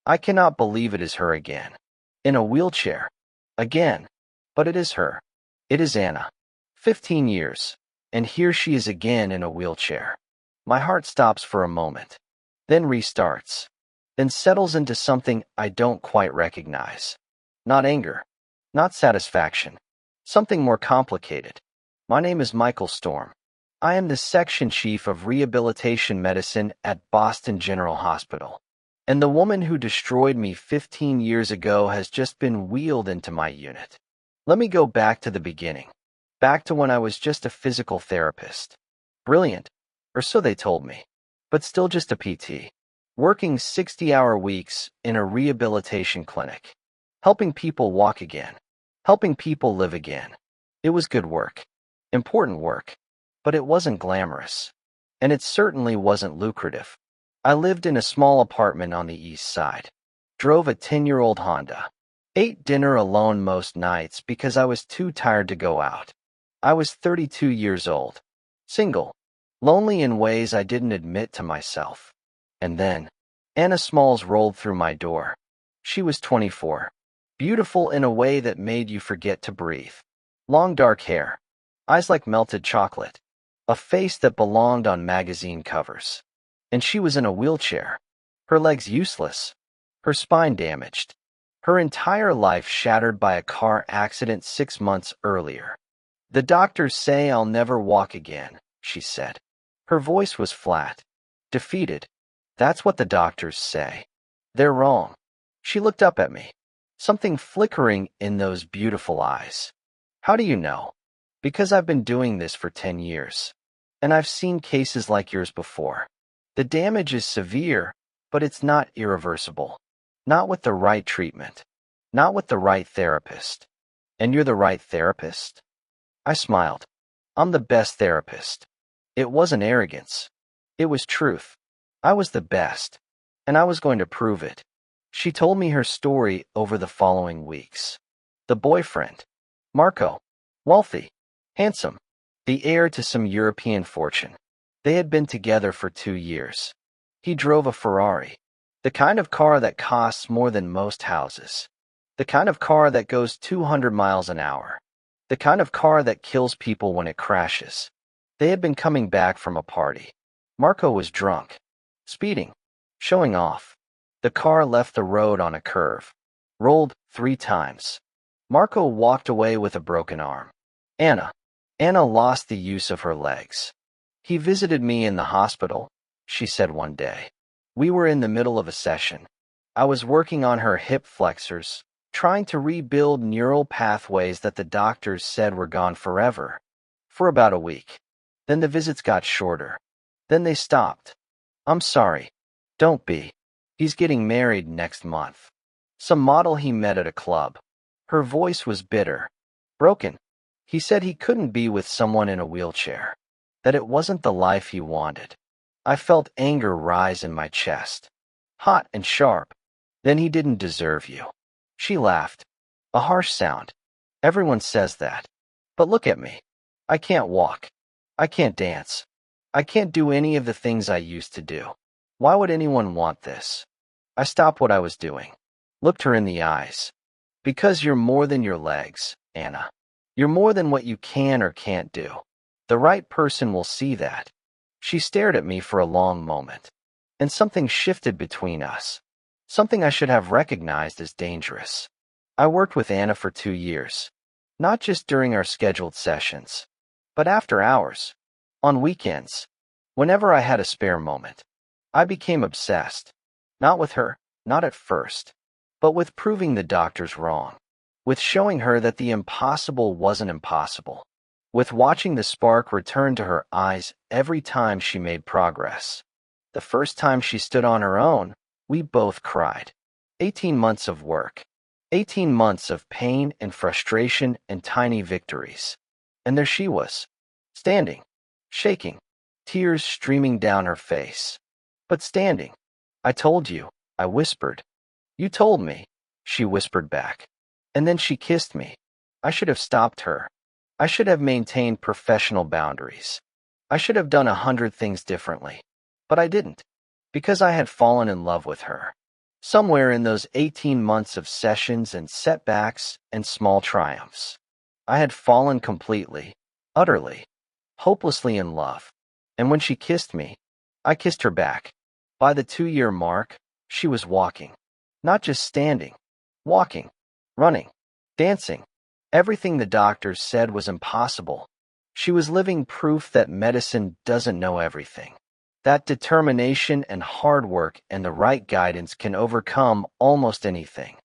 I cannot believe it is her again. In a wheelchair. Again. But it is her. It is Anna. 15 years. And here she is again in a wheelchair. My heart stops for a moment. Then restarts. Then settles into something I don't quite recognize. Not anger. Not satisfaction. Something more complicated. My name is Michael Storm. I am the Section Chief of Rehabilitation Medicine at Boston General Hospital. And the woman who destroyed me 15 years ago has just been wheeled into my unit. Let me go back to the beginning. Back to when I was just a physical therapist. Brilliant, or so they told me. But still just a PT. Working 60-hour weeks in a rehabilitation clinic. Helping people walk again. Helping people live again. It was good work. Important work. But it wasn't glamorous. And it certainly wasn't lucrative. I lived in a small apartment on the east side. Drove a 10-year-old Honda. Ate dinner alone most nights because I was too tired to go out. I was 32 years old. Single. Lonely in ways I didn't admit to myself. And then, Anna Smalls rolled through my door. She was 24. Beautiful in a way that made you forget to breathe. Long dark hair. Eyes like melted chocolate. A face that belonged on magazine covers. And she was in a wheelchair. Her legs useless. Her spine damaged. Her entire life shattered by a car accident 6 months earlier. The doctors say I'll never walk again, she said. Her voice was flat. Defeated. That's what the doctors say. They're wrong. She looked up at me. Something flickering in those beautiful eyes. How do you know? Because I've been doing this for 10 years. And I've seen cases like yours before. The damage is severe, but it's not irreversible. Not with the right treatment. Not with the right therapist. And you're the right therapist? I smiled. I'm the best therapist. It wasn't arrogance. It was truth. I was the best. And I was going to prove it. She told me her story over the following weeks. The boyfriend. Marco. Wealthy. Handsome. The heir to some European fortune. They had been together for 2 years. He drove a Ferrari. The kind of car that costs more than most houses. The kind of car that goes 200 miles an hour. The kind of car that kills people when it crashes. They had been coming back from a party. Marco was drunk. Speeding. Showing off. The car left the road on a curve. Rolled 3 times. Marco walked away with a broken arm. Anna lost the use of her legs. He visited me in the hospital, she said one day. We were in the middle of a session. I was working on her hip flexors, trying to rebuild neural pathways that the doctors said were gone forever. For about a week. Then the visits got shorter. Then they stopped. I'm sorry. Don't be. He's getting married next month. Some model he met at a club. Her voice was bitter. Broken. He said he couldn't be with someone in a wheelchair. That it wasn't the life he wanted. I felt anger rise in my chest. Hot and sharp. Then he didn't deserve you. She laughed. A harsh sound. Everyone says that. But look at me. I can't walk. I can't dance. I can't do any of the things I used to do. Why would anyone want this? I stopped what I was doing. Looked her in the eyes. Because you're more than your legs, Anna. You're more than what you can or can't do. The right person will see that. She stared at me for a long moment. And something shifted between us. Something I should have recognized as dangerous. I worked with Anna for 2 years. Not just during our scheduled sessions, but after hours. On weekends. Whenever I had a spare moment. I became obsessed. Not with her, not at first. But with proving the doctors wrong. With showing her that the impossible wasn't impossible. With watching the spark return to her eyes every time she made progress. The first time she stood on her own, we both cried. 18 months of work. 18 months of pain and frustration and tiny victories. And there she was. Standing. Shaking. Tears streaming down her face. But standing. I told you, I whispered. You told me, she whispered back. And then she kissed me. I should have stopped her. I should have maintained professional boundaries. I should have done 100 things differently. But I didn't. Because I had fallen in love with her. Somewhere in those 18 months of sessions and setbacks and small triumphs, I had fallen completely, utterly, hopelessly in love. And when she kissed me, I kissed her back. By the 2-year mark, she was walking. Not just standing, walking, running, dancing. Everything the doctors said was impossible. She was living proof that medicine doesn't know everything. That determination and hard work and the right guidance can overcome almost anything.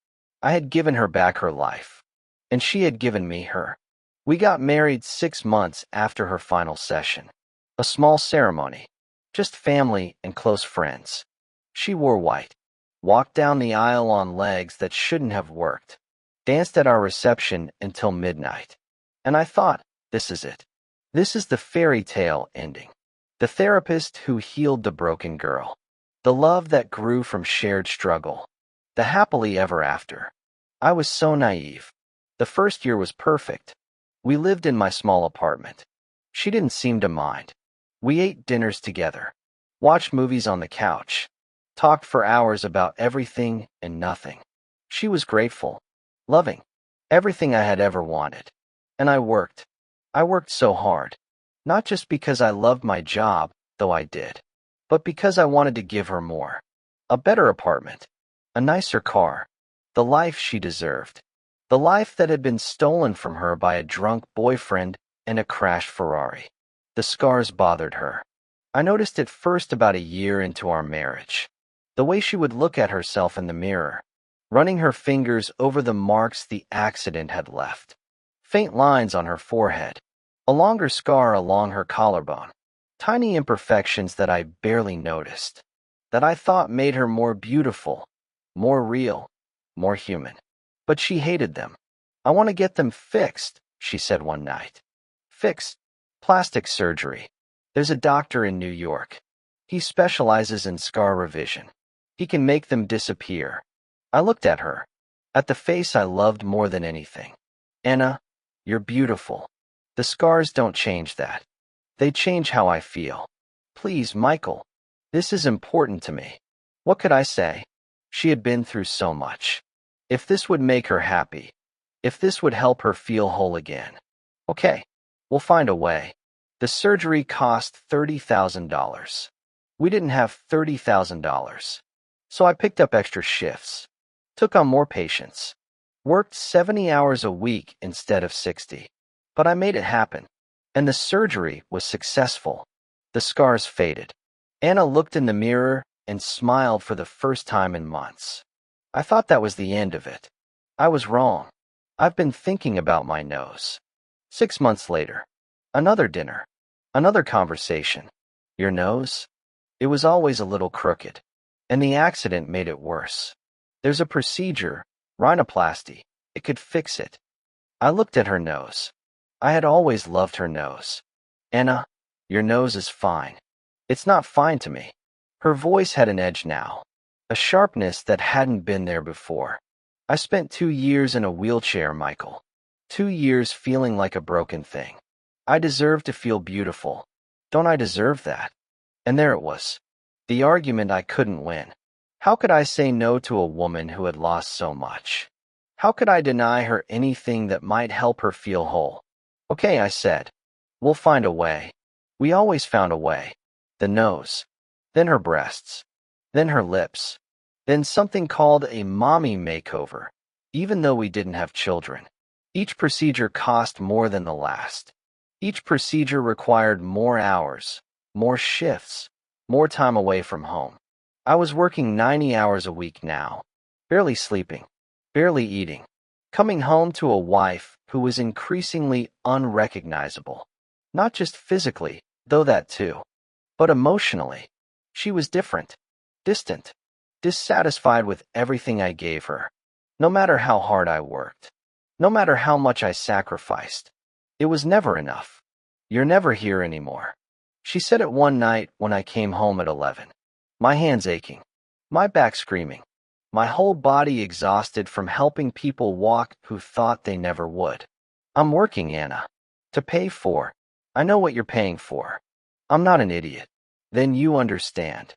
I had given her back her life, and she had given me her. We got married 6 months after her final session. A small ceremony, just family and close friends. She wore white, walked down the aisle on legs that shouldn't have worked, danced at our reception until midnight. And I thought, this is it. This is the fairy tale ending. The therapist who healed the broken girl. The love that grew from shared struggle. The happily ever after. I was so naive. The first year was perfect. We lived in my small apartment. She didn't seem to mind. We ate dinners together, watched movies on the couch, talked for hours about everything and nothing. She was grateful, loving, everything I had ever wanted. And I worked. I worked so hard. Not just because I loved my job, though I did, but because I wanted to give her more. A better apartment, a nicer car, the life she deserved. The life that had been stolen from her by a drunk boyfriend and a crashed Ferrari. The scars bothered her. I noticed it first about a year into our marriage. The way she would look at herself in the mirror, running her fingers over the marks the accident had left. Faint lines on her forehead, a longer scar along her collarbone. Tiny imperfections that I barely noticed, that I thought made her more beautiful, more real, more human. But she hated them. I want to get them fixed, she said one night. Fixed? Plastic surgery. There's a doctor in New York. He specializes in scar revision. He can make them disappear. I looked at her, at the face I loved more than anything. Anna, you're beautiful. The scars don't change that. They change how I feel. Please, Michael. This is important to me. What could I say? She had been through so much. If this would make her happy, if this would help her feel whole again. Okay, we'll find a way. The surgery cost $30,000. We didn't have $30,000. So I picked up extra shifts, took on more patients, worked 70 hours a week instead of 60. But I made it happen. And the surgery was successful. The scars faded. Anna looked in the mirror and smiled for the first time in months. I thought that was the end of it. I was wrong. I've been thinking about my nose. 6 months later, another dinner, another conversation. Your nose? It was always a little crooked, and the accident made it worse. There's a procedure, rhinoplasty. It could fix it. I looked at her nose. I had always loved her nose. Anna, your nose is fine. It's not fine to me. Her voice had an edge now, a sharpness that hadn't been there before. I spent 2 years in a wheelchair, Michael. 2 years feeling like a broken thing. I deserve to feel beautiful. Don't I deserve that? And there it was. The argument I couldn't win. How could I say no to a woman who had lost so much? How could I deny her anything that might help her feel whole? Okay, I said. We'll find a way. We always found a way. The nose, then her breasts, then her lips, then something called a mommy makeover, even though we didn't have children. Each procedure cost more than the last. Each procedure required more hours, more shifts, more time away from home. I was working 90 hours a week now, barely sleeping, barely eating, coming home to a wife who was increasingly unrecognizable, not just physically, though that too, but emotionally. She was different, distant, dissatisfied with everything I gave her, no matter how hard I worked, no matter how much I sacrificed. It was never enough. You're never here anymore. She said it one night when I came home at 11. My hands aching, my back screaming, my whole body exhausted from helping people walk who thought they never would. I'm working, Anna. To pay for. I know what you're paying for. I'm not an idiot. Then you understand.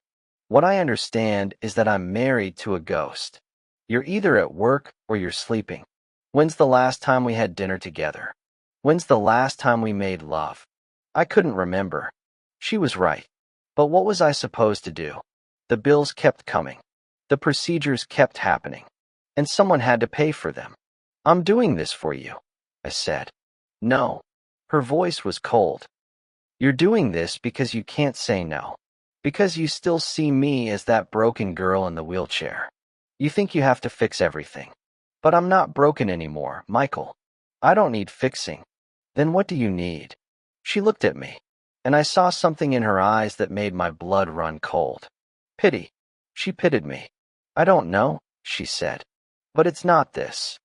What I understand is that I'm married to a ghost. You're either at work or you're sleeping. When's the last time we had dinner together? When's the last time we made love? I couldn't remember. She was right. But what was I supposed to do? The bills kept coming. The procedures kept happening. And someone had to pay for them. I'm doing this for you, I said. No. Her voice was cold. You're doing this because you can't say no. Because you still see me as that broken girl in the wheelchair. You think you have to fix everything. But I'm not broken anymore, Michael. I don't need fixing. Then what do you need? She looked at me, and I saw something in her eyes that made my blood run cold. Pity. She pitied me. I don't know, she said. But it's not this.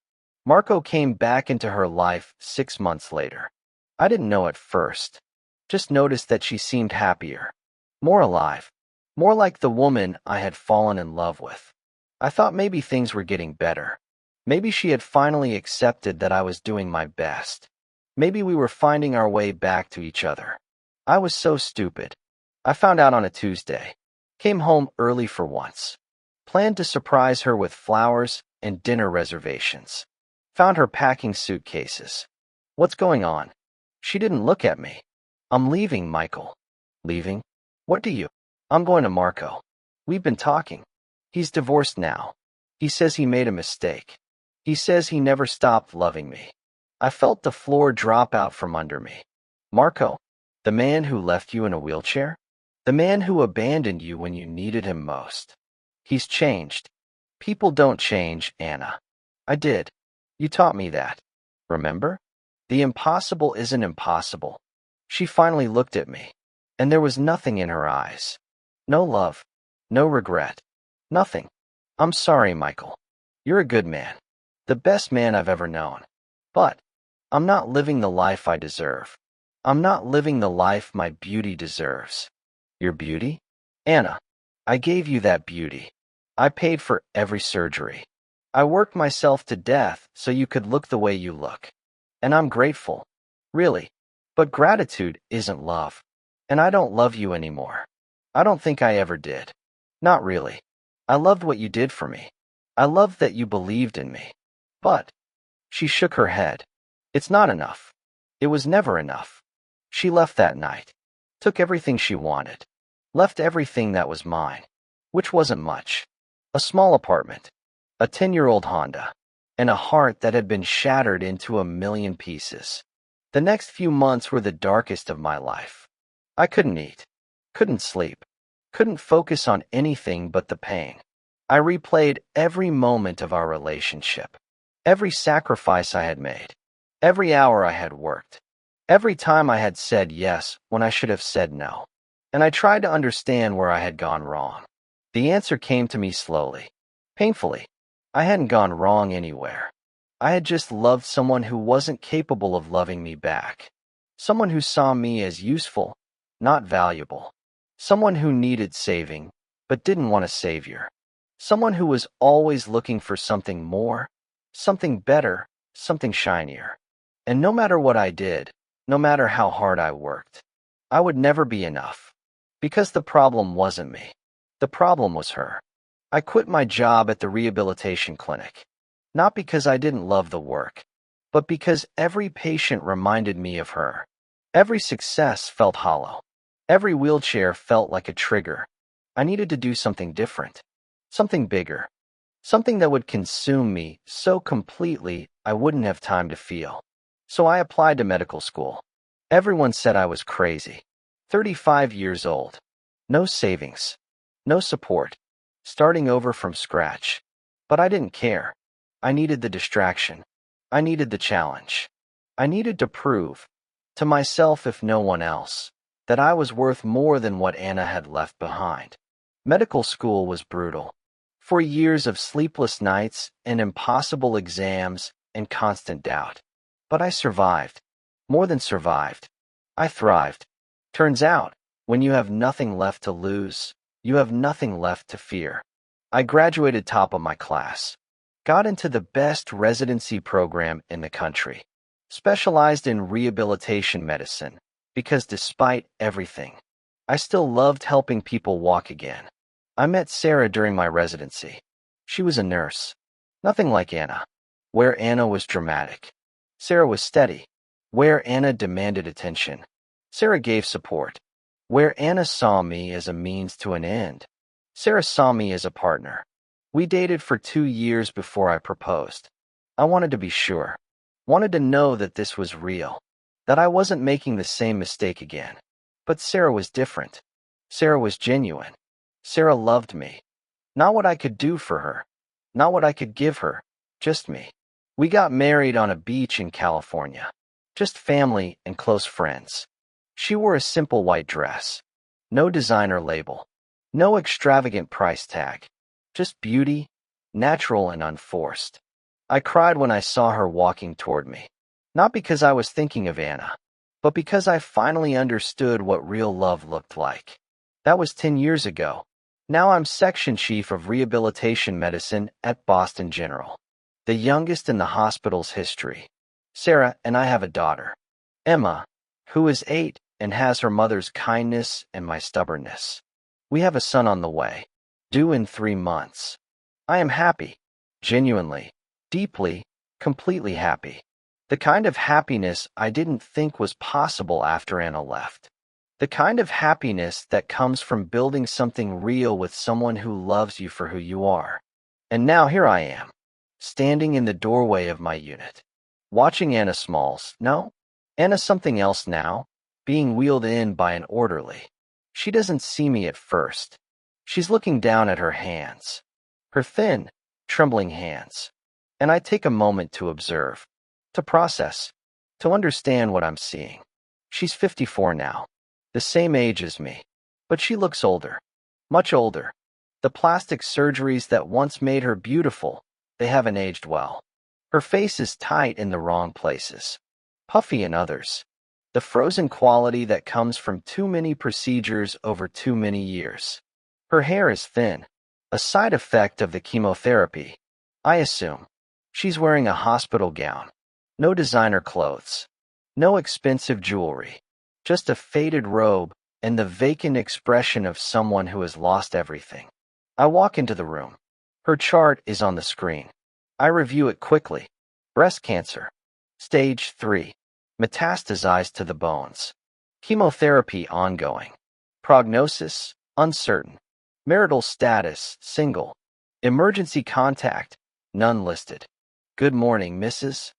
Marco came back into her life 6 months later. I didn't know at first. Just noticed that she seemed happier. More alive. More like the woman I had fallen in love with. I thought maybe things were getting better. Maybe she had finally accepted that I was doing my best. Maybe we were finding our way back to each other. I was so stupid. I found out on a Tuesday. Came home early for once. Planned to surprise her with flowers and dinner reservations. Found her packing suitcases. What's going on? She didn't look at me. I'm leaving, Michael. Leaving? What do you? I'm going to Marco. We've been talking. He's divorced now. He says he made a mistake. He says he never stopped loving me. I felt the floor drop out from under me. Marco, the man who left you in a wheelchair? The man who abandoned you when you needed him most. He's changed. People don't change, Anna. I did. You taught me that. Remember? The impossible isn't impossible. She finally looked at me, and there was nothing in her eyes. No love. No regret. Nothing. I'm sorry, Michael. You're a good man. The best man I've ever known. But I'm not living the life I deserve. I'm not living the life my beauty deserves. Your beauty? Anna, I gave you that beauty. I paid for every surgery. I worked myself to death so you could look the way you look. And I'm grateful. Really. But gratitude isn't love. And I don't love you anymore. I don't think I ever did. Not really. I loved what you did for me. I loved that you believed in me. But she shook her head. It's not enough. It was never enough. She left that night. Took everything she wanted. Left everything that was mine. Which wasn't much. A small apartment. A 10-year-old Honda. And a heart that had been shattered into 1,000,000 pieces. The next few months were the darkest of my life. I couldn't eat. Couldn't sleep. Couldn't focus on anything but the pain. I replayed every moment of our relationship. Every sacrifice I had made. Every hour I had worked. Every time I had said yes when I should have said no. And I tried to understand where I had gone wrong. The answer came to me slowly. Painfully. I hadn't gone wrong anywhere. I had just loved someone who wasn't capable of loving me back. Someone who saw me as useful, not valuable. Someone who needed saving, but didn't want a savior. Someone who was always looking for something more, something better, something shinier. And no matter what I did, no matter how hard I worked, I would never be enough. Because the problem wasn't me. The problem was her. I quit my job at the rehabilitation clinic. Not because I didn't love the work, but because every patient reminded me of her. Every success felt hollow. Every wheelchair felt like a trigger. I needed to do something different. Something bigger. Something that would consume me so completely I wouldn't have time to feel. So I applied to medical school. Everyone said I was crazy. 35 years old. No savings. No support. Starting over from scratch. But I didn't care. I needed the distraction. I needed the challenge. I needed to prove, to myself if no one else, that I was worth more than what Anna had left behind. Medical school was brutal. 4 years of sleepless nights and impossible exams and constant doubt. But I survived. More than survived. I thrived. Turns out, when you have nothing left to lose, you have nothing left to fear. I graduated top of my class. Got into the best residency program in the country. Specialized in rehabilitation medicine, because despite everything, I still loved helping people walk again. I met Sarah during my residency. She was a nurse. Nothing like Anna. Where Anna was dramatic, Sarah was steady. Where Anna demanded attention, Sarah gave support. Where Anna saw me as a means to an end, Sarah saw me as a partner. We dated for 2 years before I proposed. I wanted to be sure. Wanted to know that this was real. That I wasn't making the same mistake again. But Sarah was different. Sarah was genuine. Sarah loved me. Not what I could do for her. Not what I could give her. Just me. We got married on a beach in California. Just family and close friends. She wore a simple white dress. No designer label. No extravagant price tag. Just beauty, natural and unforced. I cried when I saw her walking toward me. Not because I was thinking of Anna, but because I finally understood what real love looked like. That was 10 years ago. Now I'm Section Chief of Rehabilitation Medicine at Boston General, the youngest in the hospital's history. Sarah and I have a daughter, Emma, who is 8 and has her mother's kindness and my stubbornness. We have a son on the way, due in 3 months. I am happy, genuinely, deeply, completely happy. The kind of happiness I didn't think was possible after Anna left. The kind of happiness that comes from building something real with someone who loves you for who you are. And now here I am, standing in the doorway of my unit, watching Anna Smalls, no, Anna something else now, being wheeled in by an orderly. She doesn't see me at first. She's looking down at her hands, her thin, trembling hands. And I take a moment to observe, to process, to understand what I'm seeing. She's 54 now, the same age as me, but she looks older, much older. The plastic surgeries that once made her beautiful, they haven't aged well. Her face is tight in the wrong places, puffy in others. The frozen quality that comes from too many procedures over too many years. Her hair is thin, a side effect of the chemotherapy, I assume. She's wearing a hospital gown. No designer clothes. No expensive jewelry. Just a faded robe and the vacant expression of someone who has lost everything. I walk into the room. Her chart is on the screen. I review it quickly. Breast cancer. Stage 3. Metastasized to the bones. Chemotherapy ongoing. Prognosis, uncertain. Marital status, single. Emergency contact, none listed. Good morning, Mrs.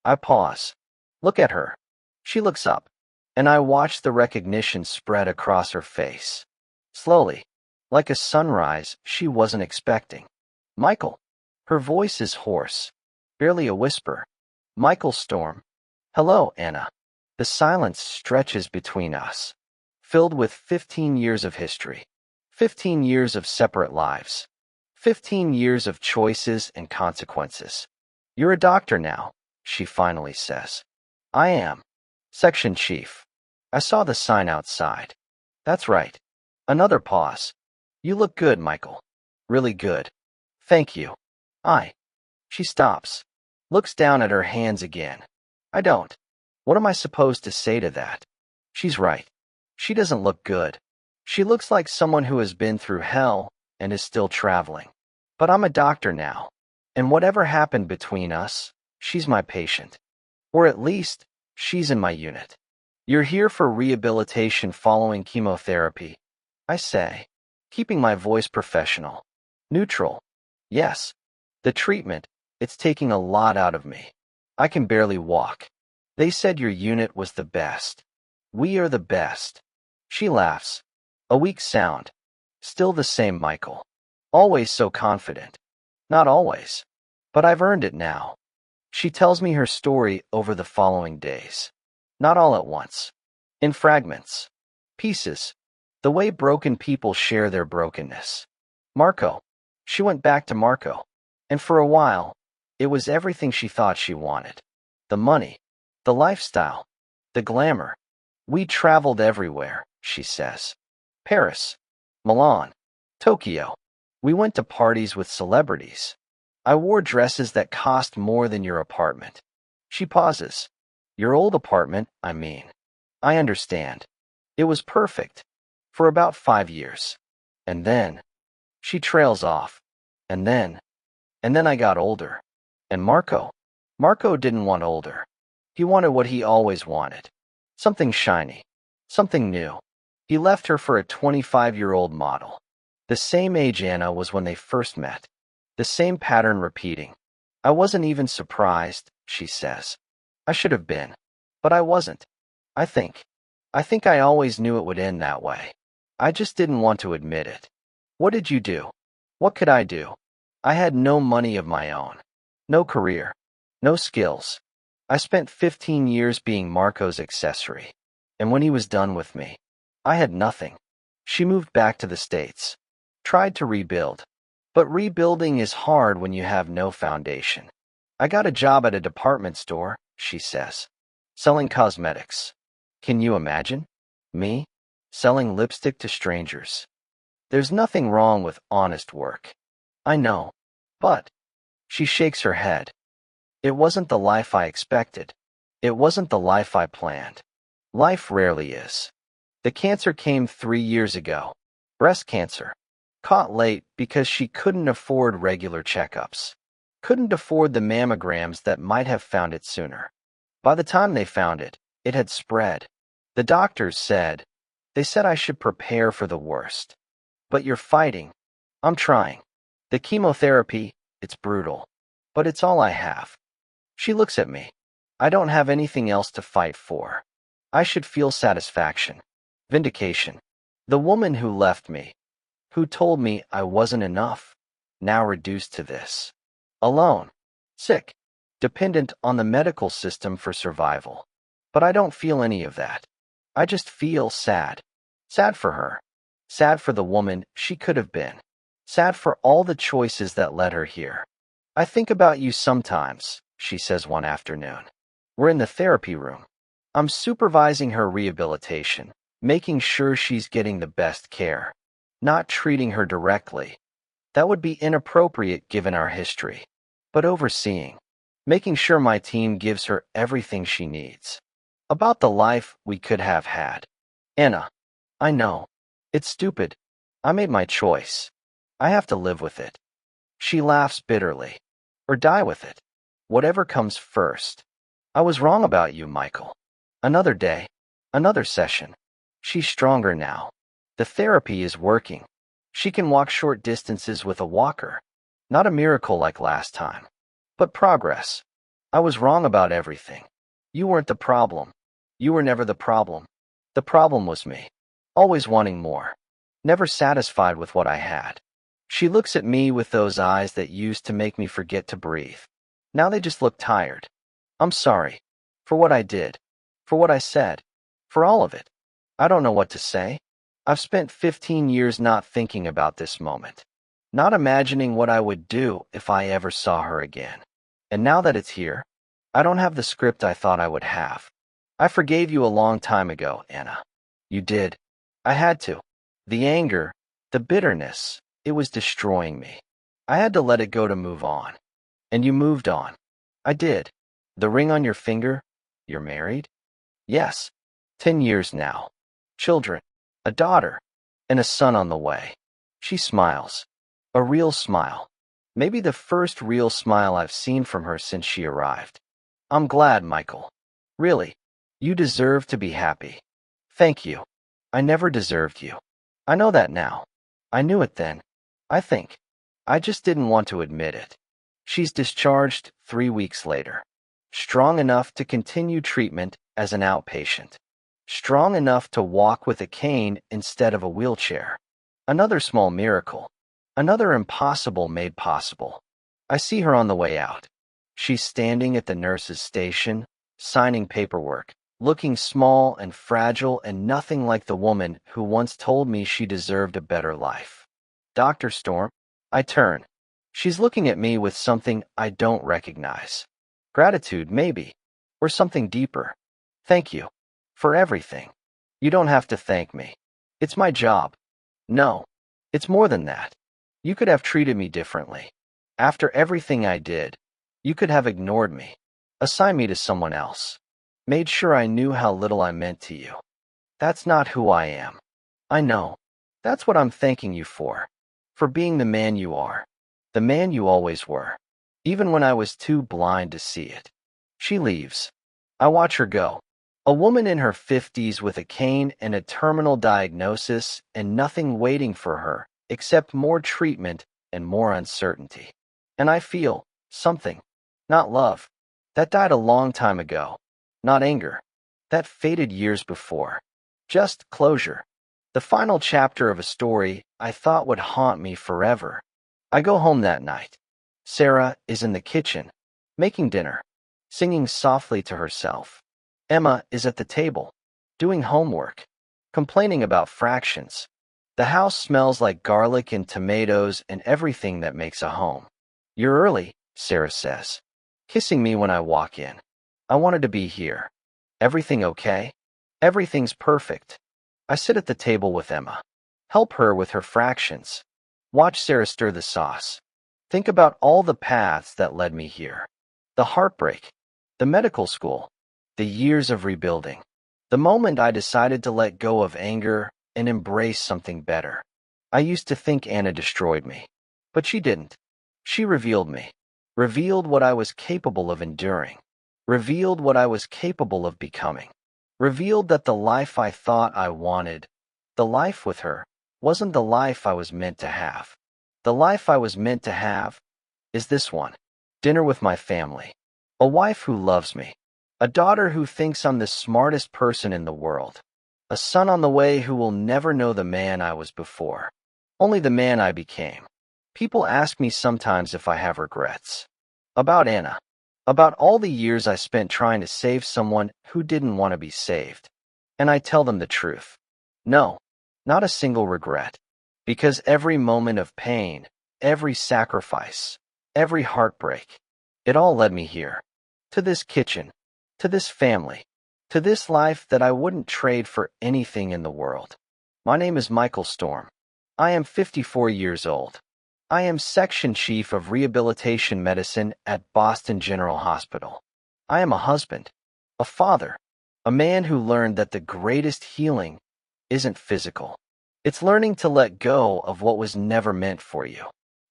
I pause. Look at her. She looks up, and I watch the recognition spread across her face. Slowly, like a sunrise she wasn't expecting. Michael. Her voice is hoarse, barely a whisper. Michael Storm. Hello, Anna. The silence stretches between us, filled with 15 years of history, 15 years of separate lives, 15 years of choices and consequences. You're a doctor now, she finally says. I am. Section Chief. I saw the sign outside. That's right. Another pause. You look good, Michael. Really good. Thank you. She stops, looks down at her hands again. I don't. What am I supposed to say to that? She's right. She doesn't look good. She looks like someone who has been through hell and is still traveling. But I'm a doctor now, and whatever happened between us, she's my patient. Or at least, she's in my unit. You're here for rehabilitation following chemotherapy, I say, keeping my voice professional. Neutral. Yes. The treatment, it's taking a lot out of me. I can barely walk. They said your unit was the best. We are the best. She laughs. A weak sound. Still the same Michael. Always so confident. Not always. But I've earned it now. She tells me her story over the following days. Not all at once. In fragments. Pieces. The way broken people share their brokenness. Marco. She went back to Marco. And for a while, it was everything she thought she wanted. The money. The lifestyle. The glamour. We traveled everywhere, she says. Paris. Milan. Tokyo. We went to parties with celebrities. I wore dresses that cost more than your apartment. She pauses. Your old apartment, I mean. I understand. It was perfect. For about 5 years. And then, She trails off. And then I got older. And Marco didn't want older. He wanted what he always wanted. Something shiny. Something new. He left her for a 25-year-old model. The same age Anna was when they first met. The same pattern repeating. I wasn't even surprised, she says. I should have been. But I wasn't. I think. I think I always knew it would end that way. I just didn't want to admit it. What did you do? What could I do? I had no money of my own. No career. No skills. I spent 15 years being Marco's accessory. And when he was done with me, I had nothing. She moved back to the States. Tried to rebuild. But rebuilding is hard when you have no foundation. I got a job at a department store, she says. Selling cosmetics. Can you imagine? Me? Selling lipstick to strangers. There's nothing wrong with honest work. I know. But she shakes her head. It wasn't the life I expected. It wasn't the life I planned. Life rarely is. The cancer came 3 years ago. Breast cancer. Caught late because she couldn't afford regular checkups. Couldn't afford the mammograms that might have found it sooner. By the time they found it, it had spread. The doctors said, they said I should prepare for the worst. But you're fighting. I'm trying. The chemotherapy, it's brutal. But it's all I have. She looks at me. I don't have anything else to fight for. I should feel satisfaction. Vindication. The woman who left me, who told me I wasn't enough, now reduced to this. Alone. Sick. Dependent on the medical system for survival. But I don't feel any of that. I just feel sad. Sad for her. Sad for the woman she could have been. Sad for all the choices that led her here. I think about you sometimes, she says one afternoon. We're in the therapy room. I'm supervising her rehabilitation, making sure she's getting the best care, not treating her directly. That would be inappropriate given our history. But overseeing, making sure my team gives her everything she needs. About the life we could have had. Anna, I know. It's stupid. I made my choice. I have to live with it. She laughs bitterly. Or die with it. Whatever comes first. I was wrong about you, Michael. Another day. Another session. She's stronger now. The therapy is working. She can walk short distances with a walker. Not a miracle like last time. But progress. I was wrong about everything. You weren't the problem. You were never the problem. The problem was me. Always wanting more. Never satisfied with what I had. She looks at me with those eyes that used to make me forget to breathe. Now they just look tired. I'm sorry. For what I did. For what I said. For all of it. I don't know what to say. I've spent 15 years not thinking about this moment. Not imagining what I would do if I ever saw her again. And now that it's here, I don't have the script I thought I would have. I forgave you a long time ago, Anna. You did. I had to. The anger, the bitterness, it was destroying me. I had to let it go to move on. And you moved on. I did. The ring on your finger, you're married? Yes. 10 years now. Children, a daughter, and a son on the way. She smiles. A real smile. Maybe the first real smile I've seen from her since she arrived. I'm glad, Michael. Really. You deserve to be happy. Thank you. I never deserved you. I know that now. I knew it then. I think. I just didn't want to admit it. She's discharged 3 weeks later. Strong enough to continue treatment as an outpatient. Strong enough to walk with a cane instead of a wheelchair. Another small miracle. Another impossible made possible. I see her on the way out. She's standing at the nurse's station, signing paperwork, looking small and fragile and nothing like the woman who once told me she deserved a better life. Dr. Storm, I turn. She's looking at me with something I don't recognize. Gratitude, maybe. Or something deeper. Thank you. For everything. You don't have to thank me. It's my job. No. It's more than that. You could have treated me differently. After everything I did, you could have ignored me. Assigned me to someone else. Made sure I knew how little I meant to you. That's not who I am. I know. That's what I'm thanking you for. for being the man you are, the man you always were, even when I was too blind to see it. She leaves. I watch her go. A woman in her 50s with a cane and a terminal diagnosis and nothing waiting for her except more treatment and more uncertainty. And I feel something, not love. That died a long time ago. Not anger. That faded years before. Just closure. The final chapter of a story I thought would haunt me forever. I go home that night. Sarah is in the kitchen, making dinner, singing softly to herself. Emma is at the table, doing homework, complaining about fractions. The house smells like garlic and tomatoes and everything that makes a home. "You're early," Sarah says, kissing me when I walk in. I wanted to be here. "Everything okay?" "Everything's perfect." I sit at the table with Emma, help her with her fractions, watch Sarah stir the sauce, think about all the paths that led me here. The heartbreak, the medical school, the years of rebuilding, the moment I decided to let go of anger and embrace something better. I used to think Anna destroyed me, but she didn't. She revealed me, revealed what I was capable of enduring, revealed what I was capable of becoming, revealed that the life I thought I wanted, the life with her, wasn't the life I was meant to have. The life I was meant to have is this one: dinner with my family, a wife who loves me, a daughter who thinks I'm the smartest person in the world, a son on the way who will never know the man I was before, only the man I became. People ask me sometimes if I have regrets. About Anna. About all the years I spent trying to save someone who didn't want to be saved. And I tell them the truth. No, not a single regret. Because every moment of pain, every sacrifice, every heartbreak, it all led me here. To this kitchen, to this family, to this life that I wouldn't trade for anything in the world. My name is Michael Storm. I am 54 years old. I am Section Chief of Rehabilitation Medicine at Boston General Hospital. I am a husband, a father, a man who learned that the greatest healing isn't physical. It's learning to let go of what was never meant for you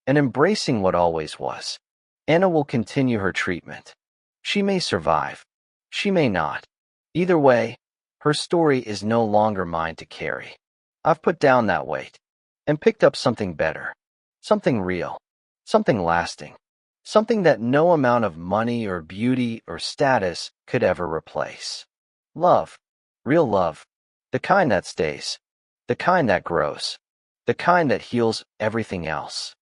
and embracing what always was. Anna will continue her treatment. She may survive. She may not. Either way, her story is no longer mine to carry. I've put down that weight and picked up something better, something real, something lasting, something that no amount of money or beauty or status could ever replace. Love, real love, the kind that stays, the kind that grows, the kind that heals everything else.